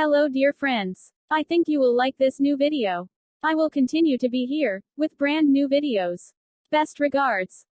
Hello dear friends. I think you will like this new video. I will continue to be here, with brand new videos. Best regards.